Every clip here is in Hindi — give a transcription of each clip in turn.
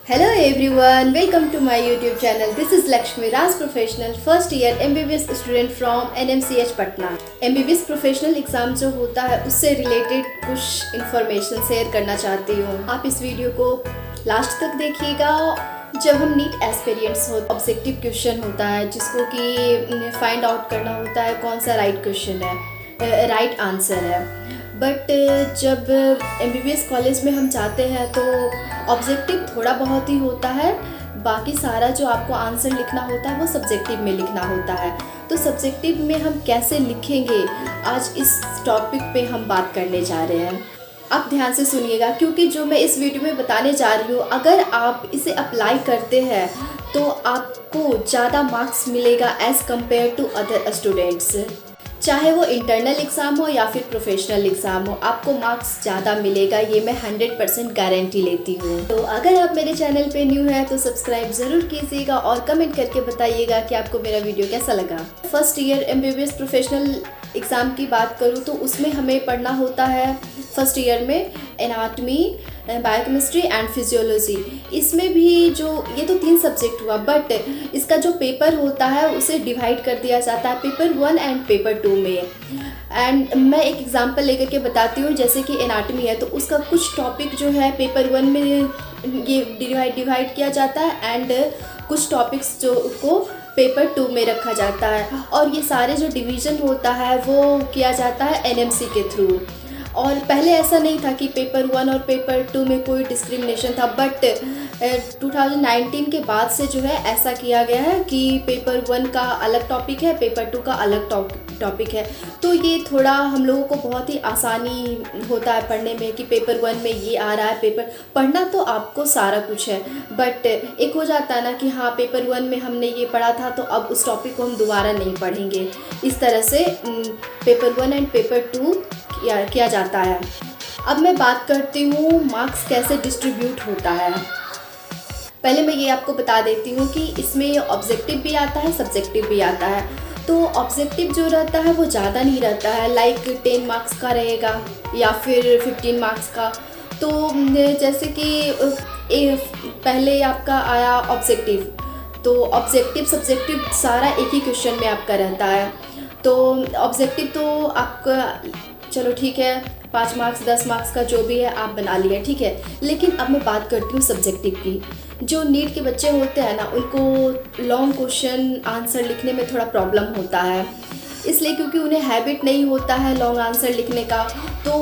Hello everyone, welcome to my YouTube channel. This is Lakshmi Raj Professional, first year MBBS student from NMCH Patna. MBBS Professional exam जो होता है उससे रिलेटेड कुछ इन्फॉर्मेशन शेयर करना चाहती हूँ। आप इस वीडियो को लास्ट तक देखिएगा। जब हम नीट एस्पिरेंट्स हो ऑब्जेक्टिव क्वेश्चन होता है जिसको कि फाइंड आउट करना होता है कौन सा राइट क्वेश्चन है, राइट आंसर है। बट जब MBBS कॉलेज में हम जाते हैं तो ऑब्जेक्टिव थोड़ा बहुत ही होता है, बाकी सारा जो आपको आंसर लिखना होता है वो सब्जेक्टिव में लिखना होता है। तो सब्जेक्टिव में हम कैसे लिखेंगे, आज इस टॉपिक पे हम बात करने जा रहे हैं। आप ध्यान से सुनिएगा क्योंकि जो मैं इस वीडियो में बताने जा रही हूँ अगर आप इसे अप्लाई करते हैं तो आपको ज़्यादा मार्क्स मिलेगा as compared to other students. चाहे वो इंटरनल एग्ज़ाम हो या फिर प्रोफेशनल एग्ज़ाम हो, आपको मार्क्स ज़्यादा मिलेगा, ये मैं 100% गारंटी लेती हूँ। तो अगर आप मेरे चैनल पे न्यू हैं तो सब्सक्राइब ज़रूर कीजिएगा और कमेंट करके बताइएगा कि आपको मेरा वीडियो कैसा लगा। First year MBBS professional exam की बात करूँ तो उसमें हमें पढ़ना होता है फर्स्ट ईयर में एनाटमी, बायोकेमिस्ट्री एंड फिजियोलॉजी। इसमें भी जो ये तो 3 सब्जेक्ट हुआ, बट इसका जो पेपर होता है उसे डिवाइड कर दिया जाता है पेपर 1 एंड पेपर 2 में। एंड मैं एक एग्जांपल लेकर के बताती हूँ, जैसे कि एनाटमी है तो उसका कुछ टॉपिक जो है पेपर 1 में ये डिवाइड किया जाता है एंड कुछ टॉपिक्स जो को पेपर 2 में रखा जाता है। और ये सारे जो डिवीज़न होता है वो किया जाता है NMC के थ्रू। और पहले ऐसा नहीं था कि पेपर 1 और पेपर 2 में कोई डिस्क्रिमिनेशन था, बट 2019 के बाद से जो है ऐसा किया गया है कि पेपर 1 का अलग टॉपिक है, पेपर 2 का अलग टॉपिक है। तो ये थोड़ा हम लोगों को बहुत ही आसानी होता है पढ़ने में कि पेपर 1 में ये आ रहा है। पेपर पढ़ना तो आपको सारा कुछ है, बट एक हो जाता है ना कि हाँ पेपर 1 में हमने ये पढ़ा था तो अब उस टॉपिक को हम दोबारा नहीं पढ़ेंगे। इस तरह से पेपर 1 एंड पेपर 2 किया जाता है। अब मैं बात करती हूँ मार्क्स कैसे डिस्ट्रीब्यूट होता है। पहले मैं ये आपको बता देती हूँ कि इसमें ऑब्जेक्टिव भी आता है, सब्जेक्टिव भी आता है। तो ऑब्जेक्टिव जो रहता है वो ज़्यादा नहीं रहता है, लाइक 10 मार्क्स का रहेगा या फिर 15 मार्क्स का। तो जैसे कि पहले आपका आया ऑब्जेक्टिव, तो ऑब्जेक्टिव सब्जेक्टिव सारा एक ही क्वेश्चन में आपका रहता है। तो ऑब्जेक्टिव तो आपका चलो ठीक है 5 मार्क्स 10 मार्क्स का जो भी है आप बना लिए, ठीक है। लेकिन अब मैं बात करती हूँ सब्जेक्टिव की। जो नीट के बच्चे होते हैं ना उनको लॉन्ग क्वेश्चन आंसर लिखने में थोड़ा प्रॉब्लम होता है, इसलिए क्योंकि उन्हें हैबिट नहीं होता है लॉन्ग आंसर लिखने का। तो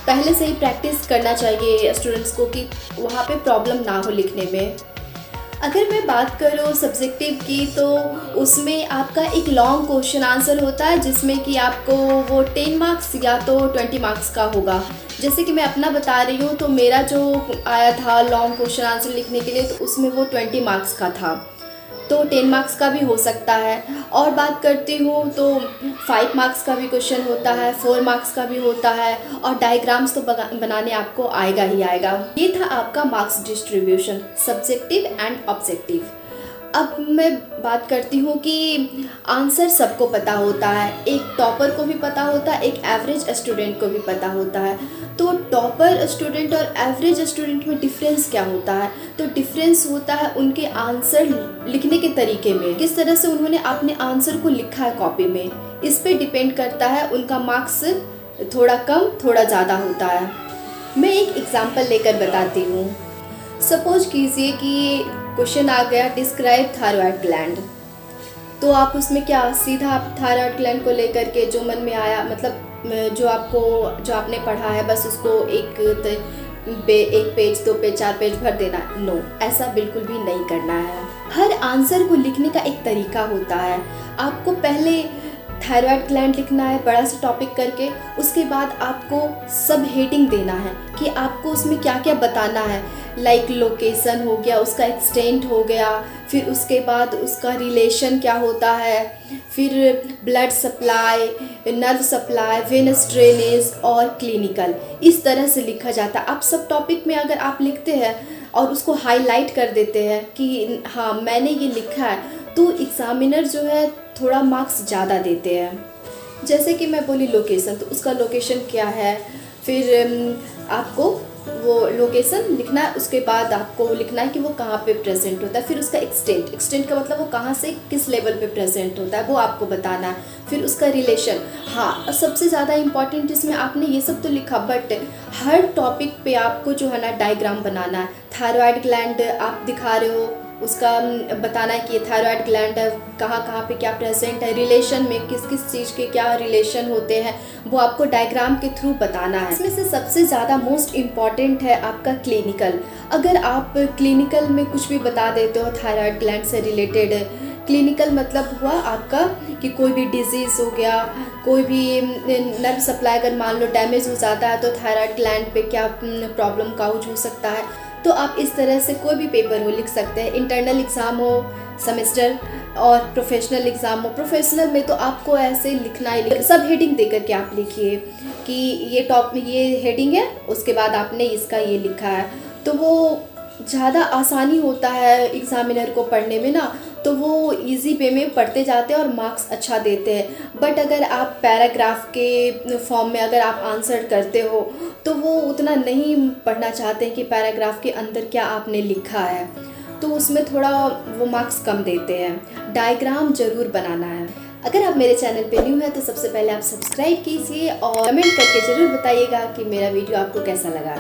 पहले से ही प्रैक्टिस करना चाहिए स्टूडेंट्स को कि वहाँ पे प्रॉब्लम ना हो लिखने में। अगर मैं बात करूँ सब्जेक्टिव की तो उसमें आपका एक लॉन्ग क्वेश्चन आंसर होता है जिसमें कि आपको वो 10 मार्क्स या तो 20 मार्क्स का होगा। जैसे कि मैं अपना बता रही हूँ तो मेरा जो आया था लॉन्ग क्वेश्चन आंसर लिखने के लिए तो उसमें वो 20 मार्क्स का था, तो 10 मार्क्स का भी हो सकता है। और बात करती हूँ तो 5 मार्क्स का भी क्वेश्चन होता है, 4 मार्क्स का भी होता है, और डायग्राम्स तो बनाने आपको आएगा ही आएगा। ये था आपका marks distribution subjective and objective. अब मैं बात करती हूँ कि आंसर सबको पता होता है, एक टॉपर को भी पता होता है, एक एवरेज स्टूडेंट को भी पता होता है। तो टॉपर स्टूडेंट और एवरेज स्टूडेंट में डिफरेंस क्या होता है? तो डिफरेंस होता है उनके आंसर लिखने के तरीके में, किस तरह से उन्होंने अपने आंसर को लिखा है कॉपी में, इस पे डिपेंड करता है उनका मार्क्स थोड़ा कम थोड़ा ज़्यादा होता है। मैं एक एग्जाम्पल लेकर बताती हूँ। सपोज कीजिए कि क्वेश्चन आ गया डिस्क्राइब थायराइड ग्लैंड, तो आप उसमें क्या सीधा आप थायराइड ग्लैंड को लेकर के जो मन में आया, मतलब जो आपने पढ़ा है बस उसको एक पेज 2 पेज 4 पेज भर देना। नो, ऐसा बिल्कुल भी नहीं करना है। हर आंसर को लिखने का एक तरीका होता है। आपको पहले थायराइड ग्लैंड लिखना है बड़ा सा टॉपिक करके, उसके बाद आपको सब हेडिंग देना है कि आपको उसमें क्या क्या बताना है, लाइक लोकेशन हो गया, उसका एक्सटेंट हो गया, फिर उसके बाद उसका रिलेशन क्या होता है, फिर blood supply, nerve supply, venous drainage और क्लिनिकल। इस तरह से लिखा जाता है। आप सब टॉपिक में अगर आप लिखते हैं और उसको हाईलाइट कर देते हैं कि हाँ मैंने ये लिखा है, तो एग्ज़ामिनर जो है थोड़ा मार्क्स ज़्यादा देते हैं। जैसे कि मैं बोली लोकेशन, तो उसका लोकेशन क्या है, फिर आपको वो लोकेशन लिखना है, उसके बाद आपको लिखना है कि वो कहाँ पे प्रेजेंट होता है, फिर उसका एक्सटेंट का मतलब वो कहाँ से किस लेवल पे प्रेजेंट होता है वो आपको बताना है, फिर उसका रिलेशन। हाँ, सबसे ज़्यादा इम्पॉर्टेंट इसमें आपने ये सब तो लिखा, बट हर टॉपिक पे आपको जो है ना डायग्राम बनाना है। थायराइड ग्लैंड आप दिखा रहे हो, उसका बताना है कि थायराइड ग्लैंड कहाँ कहाँ पे क्या प्रेजेंट है, रिलेशन में किस किस चीज़ के क्या रिलेशन होते हैं, वो आपको डायग्राम के थ्रू बताना है। इसमें से सबसे ज़्यादा मोस्ट इम्पॉर्टेंट है आपका क्लिनिकल। अगर आप क्लिनिकल में कुछ भी बता देते हो थायराइड ग्लैंड से रिलेटेड, क्लिनिकल मतलब हुआ आपका कि कोई भी डिजीज़ हो गया, कोई भी नर्व सप्लाई अगर मान लो डैमेज हो जाता है तो थायराइड ग्लैंड पे क्या प्रॉब्लम काउज हो सकता है, तो आप इस तरह से कोई भी पेपर हो लिख सकते हैं। इंटरनल एग्ज़ाम हो, सेमेस्टर और प्रोफेशनल एग्ज़ाम हो। प्रोफेशनल में तो आपको ऐसे लिखना ही, सब हेडिंग दे करके आप लिखिए कि ये हेडिंग है, उसके बाद आपने इसका ये लिखा है, तो वो ज़्यादा आसानी होता है एग्ज़ामिनर को पढ़ने में ना, तो वो इजी वे में पढ़ते जाते हैं और मार्क्स अच्छा देते हैं। बट अगर आप पैराग्राफ के फॉर्म में अगर आप आंसर करते हो तो वो उतना नहीं पढ़ना चाहते हैं कि पैराग्राफ के अंदर क्या आपने लिखा है, तो उसमें थोड़ा वो मार्क्स कम देते हैं। डायग्राम ज़रूर बनाना है। अगर आप मेरे चैनल पे न्यू हैं तो सबसे पहले आप सब्सक्राइब कीजिए और कमेंट करके ज़रूर बताइएगा कि मेरा वीडियो आपको कैसा लगा।